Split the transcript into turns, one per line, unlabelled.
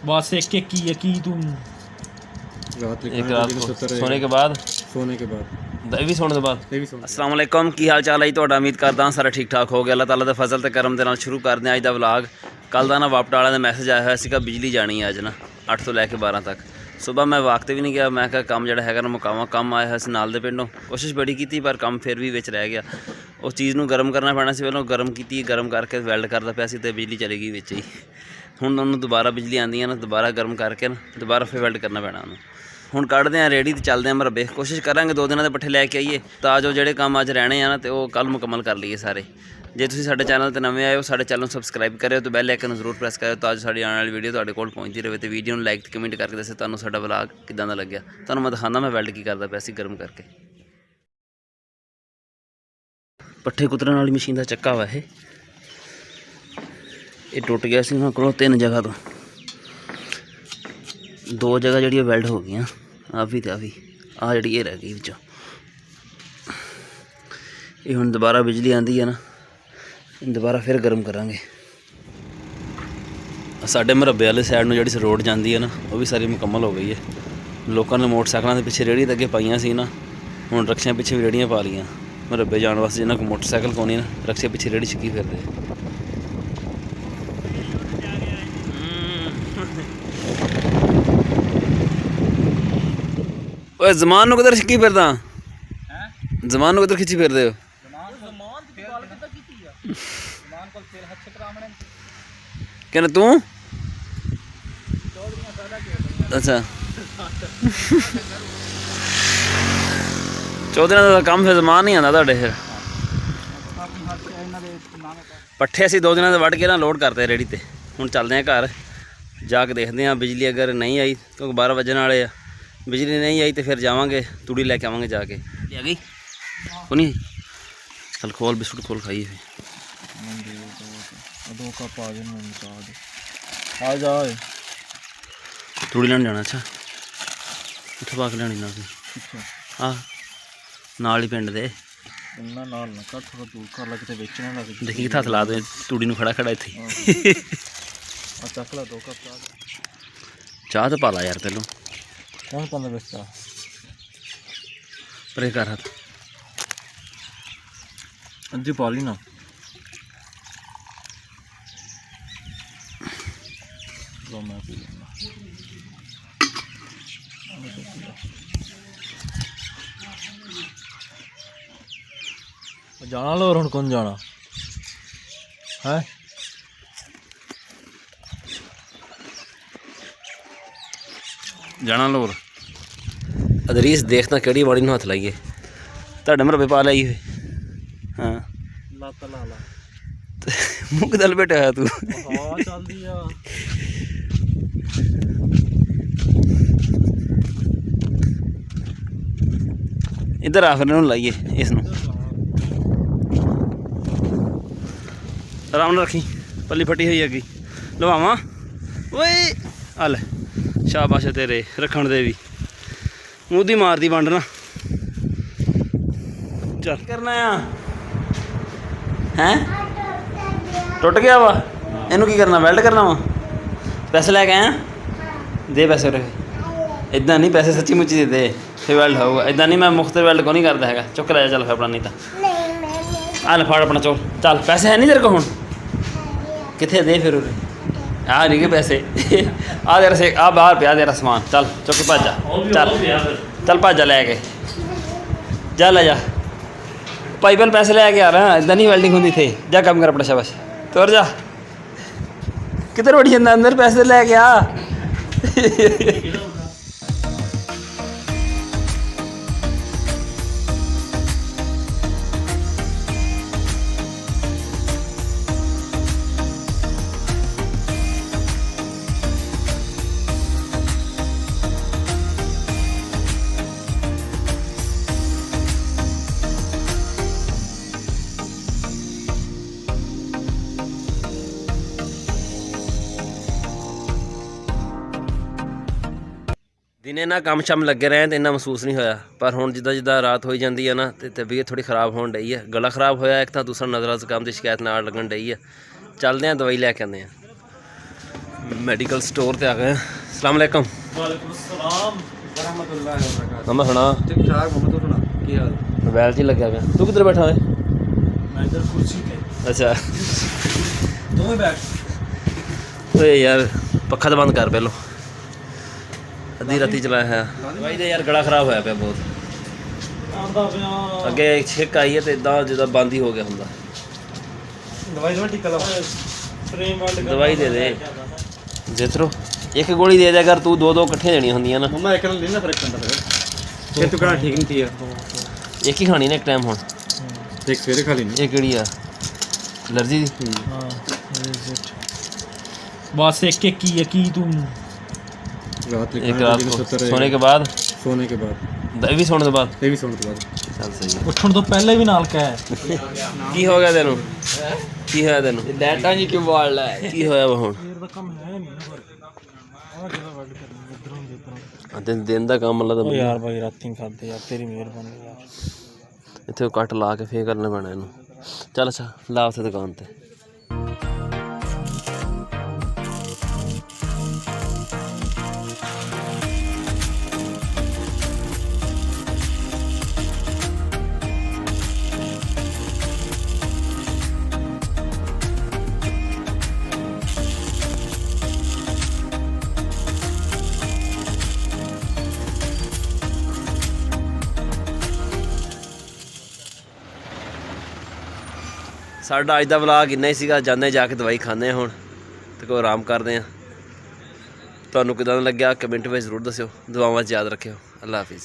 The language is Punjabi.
बस एक एक की है की तू
एक रात को सोने के बाद ਇਹ ਵੀ ਸੌਣ ਤੋਂ ਬਾਅਦ ਅਸਲਾਮ ਵਾਲੇਕੁਮ ਕੀ ਹਾਲ ਚਾਲ ਹੈ ਜੀ ਤੁਹਾਡਾ ਉਮੀਦ ਕਰਦਾ ਹਾਂ ਸਾਰਾ ਠੀਕ ਠਾਕ ਹੋ ਗਿਆ ਅੱਲਾਹ ਤਾਲਾ ਦੇ ਫਜ਼ਲ ਤੇ ਕਰਮ ਦੇ ਨਾਲ ਸ਼ੁਰੂ ਕਰਦੇ ਹਾਂ ਅੱਜ ਦਾ ਵਲੌਗ ਕੱਲ ਦਾ ਨਾ ਵਾਪਟ ਵਾਲਿਆਂ ਦਾ ਮੈਸੇਜ ਆਇਆ ਹੋਇਆ ਸੀਗਾ ਬਿਜਲੀ ਜਾਣੀ ਹੈ ਅੱਜ ਨਾ 8 ਤੋਂ ਲੈ ਕੇ 12 ਤੱਕ ਸੁਬਹ ਮੈਂ ਵਾਕ ਤੇ ਵੀ ਨਹੀਂ ਗਿਆ ਮੈਂ ਕਿਹਾ ਕੰਮ ਜਿਹੜਾ ਹੈਗਾ ਨਾ ਮੁਕਾਵਾਂ ਕੰਮ ਆਇਆ ਹੋਇਆ ਸੀ ਨਾਲ ਦੇ ਪਿੰਡੋਂ ਕੋਸ਼ਿਸ਼ ਬੜੀ ਕੀਤੀ ਪਰ ਕੰਮ ਫਿਰ ਵੀ ਵਿੱਚ ਰਹਿ ਗਿਆ ਉਸ ਚੀਜ਼ ਨੂੰ ਗਰਮ ਕਰਨਾ ਪੈਣਾ ਸੀ ਪਹਿਲਾਂ ਗਰਮ ਕੀਤੀ ਗਰਮ ਕਰਕੇ ਵੈਲਡ ਕਰਦਾ ਪਿਆ ਸੀ ਤੇ ਬਿਜਲੀ ਚਲੀ ਗਈ ਵਿੱਚ ਹੀ ਹੁਣ ਉਹਨੂੰ ਦੁਬਾਰਾ ਬਿਜਲੀ ਆਉਂਦੀ ਹੈ ਨਾ ਦੁਬਾਰਾ ਗਰਮ ਕਰਕੇ ਨਾ ਦੁਬਾਰਾ ਫਿਰ ਵੈਲਡ ਕਰਨਾ ਪੈਣਾ ਉਹਨੂੰ ਹੁਣ ਕੱਢਦੇ ਹਾਂ ਰੇੜੀ ਤੇ ਚੱਲਦੇ ਹਾਂ ਮਰਬੇ ਕੋਸ਼ਿਸ਼ ਕਰਾਂਗੇ 2 ਦਿਨਾਂ ਦੇ ਪੱਠੇ ਲੈ ਕੇ ਆਈਏ ਤਾਂ ਜੋ ਜਿਹੜੇ ਕੰਮ ਅੱਜ ਰਹਿਣੇ ਆ ਨਾ ਤੇ ਉਹ ਕੱਲ ਮੁਕੰਮਲ ਕਰ ਲਈਏ ਸਾਰੇ ਜੇ ਤੁਸੀਂ ਸਾਡੇ ਚੈਨਲ ਤੇ ਨਵੇਂ ਆਏ ਹੋ ਸਾਡੇ ਚੈਨਲ ਨੂੰ ਸਬਸਕ੍ਰਾਈਬ ਕਰਿਓ ਤੇ ਬੈਲ ਆਈਕਨ ਨੂੰ ਜ਼ਰੂਰ ਪ੍ਰੈਸ ਕਰਿਓ ਤਾਂ ਜੋ ਸਾਡੀ ਆਉਣ ਵਾਲੀ ਵੀਡੀਓ ਤੁਹਾਡੇ ਕੋਲ ਪਹੁੰਚਦੀ ਰਹੇ ਤੇ ਵੀਡੀਓ ਨੂੰ ਲਾਈਕ ਤੇ ਕਮੈਂਟ ਕਰਕੇ ਦੱਸੋ ਤੁਹਾਨੂੰ ਸਾਡਾ ਵਲੌਗ ਕਿੱਦਾਂ ਦਾ ਲੱਗਿਆ ਤੁਹਾਨੂੰ ਮੈਂ ਦਿਖਾਉਂਦਾ ਮੈਂ ਵੈਲਡ ਕੀ ਕਰਦਾ ਪਿਆ ਸੀ ਗਰਮ ਕਰਕੇ ਪੱਠੇ ਕੁਤਰਨ ਵਾਲੀ ਮਸ਼ੀਨ ਦਾ ਚੱਕਾ ਵਾ ਇਹ ਟੁੱਟ ਗਿਆ ਸੀ ਉਹਨਾਂ ਕੋਲੋਂ 3 ਜਗ੍ਹਾ ਤੋਂ 2 ਜਗ੍ਹਾ ਜਿਹੜੀਆਂ ਵੈਲਡ ਹੋ ਗਈਆਂ ਆ ਵੀ ਤੇ ਆ ਵੀ ਆ ਜਿਹੜੀ ਇਹ ਰਹਿ ਗਈ ਵਿੱਚੋਂ ਇਹ ਹੁਣ ਦੁਬਾਰਾ ਬਿਜਲੀ ਆਉਂਦੀ ਹੈ ਨਾ ਦੁਬਾਰਾ ਫਿਰ ਗਰਮ ਕਰਾਂਗੇ ਸਾਡੇ ਮਰੱਬੇ ਵਾਲੇ ਸਾਈਡ ਨੂੰ ਜਿਹੜੀ ਰੋਡ ਜਾਂਦੀ ਹੈ ਨਾ ਉਹ ਵੀ ਸਾਰੀ ਮੁਕੰਮਲ ਹੋ ਗਈ ਹੈ ਲੋਕਾਂ ਨੇ ਮੋਟਰਸਾਈਕਲਾਂ ਦੇ ਪਿੱਛੇ ਰੇਹੜੀ ਅੱਗੇ ਪਾਈਆਂ ਸੀ ਨਾ ਹੁਣ ਰਕਸ਼ਿਆਂ ਪਿੱਛੇ ਵੀ ਰੇਹੜੀਆਂ ਪਾ ਲਈਆਂ ਮਰੱਬੇ ਜਾਣ ਵਾਸਤੇ ਜਿਹਨਾਂ ਕੋਲ ਮੋਟਰਸਾਈਕਲ ਕੋਲ ਨਹੀਂ ਨਾ ਰਕਸ਼ੇ ਪਿੱਛੇ ਰੇਹੜੀ ਛਿੱਕੀ ਫਿਰਦੇ ਓਏ ਜ਼ਮਾਨ ਨੂੰ ਕਿੱਧਰ ਛਿੱਕੀ ਫਿਰਦਾ ਜ਼ਮਾਨ ਨੂੰ ਕਿੱਧਰ ਖਿੱਚੀ ਫਿਰਦੇ ਹੋ ਕਹਿੰਦਾ ਤੂੰ ਅੱਛਾ 14 ਦਿਨਾਂ ਦਾ ਕੰਮ ਫਿਰ ਜ਼ਮਾਨ ਨਹੀਂ ਆਉਂਦਾ ਤੁਹਾਡੇ ਫਿਰ ਪੱਠੇ ਅਸੀਂ 2 ਦਿਨਾਂ ਦੇ ਵੱਢ ਕੇ ਨਾ ਲੋਡ ਕਰਤੇ ਰੇੜੀ ਤੇ ਹੁਣ ਚੱਲਦੇ ਹਾਂ ਘਰ ਜਾ ਕੇ ਦੇਖਦੇ ਹਾਂ ਬਿਜਲੀ ਅਗਰ ਨਹੀਂ ਆਈ ਕਿਉਂਕਿ 12 ਵਜਣ ਵਾਲੇ ਆ ਬਿਜਲੀ ਨਹੀਂ ਆਈ तो फिर जावांगे तूड़ी लेके आवांगे जाके आ गई को नहीं चल खोल बिस्कुट खोल खाइए तूड़ी लैन जाना अच्छा कितों पा के लियानी ना हाँ नाल ही पिंड दे देखी कि हथ ला दे तूड़ी खड़ा खड़ा इत्थे चाह तो पा ला यार पहलों कौन पाँदा बेचता परे कर हाथ अजी पा ली ना लो मैं पी लूँगा जाना लो और कौन जाना है जाना लोर अदरीस देखना केड़ी बाड़ी ਨੂੰ ਹੱਥ ਲਾਈਏ ਤੁਹਾਡੇ ਮਰਬੇ ਪਾ ਲਈ ਹੋਏ ਹਾਂ ਲੱਤ ਲਾ ਲਾ ਮੁੱਕ ਦਲ ਬੈਠਾ ਹੈ ਤੂੰ ਹਾਂ ਚੱਲਦੀ ਆ ਇੱਧਰ ਆ ਫਿਰ ਇਹਨੂੰ ਲਾਈਏ ਇਸ ਨੂੰ ਆਰਾਮ ਨਾਲ ਰੱਖੀ ਪੱਲੀ ਫਟੀ ਹੋਈ ਹੈਗੀ ਲਵਾਵਾਂ ਓਏ ਆ ਲੈ शाबाश है तेरे रखण दे भी मूँह दी मार दी वंड ना चल करना है टुट गया वा इनू की करना वेल्ड करना वा पैसे लैके आया दे पैसे इदा नहीं पैसे सच्ची मुच्ची दे फिर वेल्ड होगा इदा नहीं मैं मुख्त वेल्ड को नहीं करता है चुक लै चल फिर अपना नहीं तो आ ले फाड़ अपना चोल चल पैसे है नहीं तेरे को हुण कित्थे दे फिर उरे आ नहीं के पैसे आ तेरा से आ बाहर पिया तेरा समान चल चुक भज जा चल चल भज जा लैके जा ले जा भाई पहले पैसे लैके आ रहा इदा नहीं वेल्डिंग होंगी थे जा कम कर अपना शाबाश तुर जा किधर उठी जाता अंदर पैसे लैके आ दिने ना काम शम लगे रहे तो इन्ना महसूस नहीं होया पर हुण जिद्दां जिद्दां रात होई जाती है ना तो तबीयत थोड़ी खराब होने डई है गला खराब होया एक तो दूसरा नज़र जुकाम की शिकायत नाल लगन डई है चलते हैं दवाई लैके आने ਮੈਡੀਕਲ ਸਟੋਰ ਤੇ ਆ ਗਏ। अस्सलाम वालेकुम।
वालेकुम अस्सलाम रहमतुल्लाहि व बरकातहू।
मैं सुना
ठीक ठाक मोहम्मद, तू सुना की हाल?
मोबाइल 'ਚ ही लग्या पिया। तू किधर बैठा है?
मैं इधर कुर्सी पे।
अच्छा
दोवें बैठ।
ओए यार पक्खा तो बंद कर पहलो, अद्धी राती चलाया है। दवाई दे यार गला खराब होया पिया बहुत।
आंदा पिया
ਅੱਗੇ ਛਿੱਕ ਆਈ ਹੈ ਤੇ ਇਦਾਂ ਜਿੱਦਾਂ ਬੰਦ ਹੀ ਹੋ ਗਿਆ ਹੁੰਦਾ।
दवाई दवा टिक्का ला फ्रेम वाले
दवाई दे दे जितरो एक गोली दे दे अगर तू दो इकट्ठे देनी होंदियां ना।
मम्मा एक नहीं ना फर्क पैंदा फिर तू कहना ठीक नहीं थी यार।
एक ही खानी ना एक टाइम हुण,
एक सवेरे खा लेनी।
ਇਹ ਕਿਹੜੀ ਆ ਐਲਰਜੀ ਦੀ?
हां बस एक ही है की तू रात
एक रात को सोने के बाद ਇਹ ਵੀ ਸੌਣ ਤੋਂ ਬਾਅਦ ਚੱਲ ਸਹੀ ਹੈ।
ਉੱਠਣ ਤੋਂ ਪਹਿਲੇ ਵੀ ਨਾਲ ਕਹਿ
ਕੀ ਹੋ ਗਿਆ ਤੈਨੂੰ? ਕੀ ਹੋਇਆ ਤੈਨੂੰ?
ਲੈਟਾਂ ਜੀ ਕਿਉਂ ਵਾਲ ਲੈ
ਕੀ ਹੋਇਆ ਵਾ ਹੁਣ?
ਫੇਰ ਦਾ ਕੰਮ ਹੈ ਨਹੀਂ ਨਾ ਪਰ ਆ ਜਿਹੜਾ ਵੱਡ ਕਰਨੀ ਇਧਰੋਂ ਦੇ ਇਧਰੋਂ।
ਦਿਨ ਦਾ ਕੰਮ ਮਤਲਬ
ਉਹ ਯਾਰ ਭਾਈ ਰਾਤੀ ਖਾਦੇ ਯਾਰ, ਤੇਰੀ ਮਿਹਰਬਾਨੀ ਯਾਰ।
ਇੱਥੇ ਕੱਟ ਲਾ ਕੇ ਫੇਰ ਕਰਨਾ ਪੈਣਾ ਇਹਨੂੰ। ਚੱਲ ਅੱਛਾ ਲਾ ਉੱਥੇ ਦੁਕਾਨ ਤੇ। ਸਾਡਾ ਅੱਜ ਦਾ ਵਲੌਗ ਇੰਨਾ ਹੀ ਸੀਗਾ। ਜਾਂਦੇ ਜਾ ਕੇ ਦਵਾਈ ਖਾਂਦੇ ਹਾਂ ਹੁਣ ਤੇ ਕੋਈ ਆਰਾਮ ਕਰਦੇ ਹਾਂ। ਤੁਹਾਨੂੰ ਕਿੱਦਾਂ ਦਾ ਲੱਗਿਆ ਕਮੈਂਟ ਵਿੱਚ ਜ਼ਰੂਰ ਦੱਸਿਓ। ਦੁਆਵਾਂ 'ਚ ਯਾਦ ਰੱਖਿਓ। ਅੱਲਾ ਹਾਫਿਜ਼।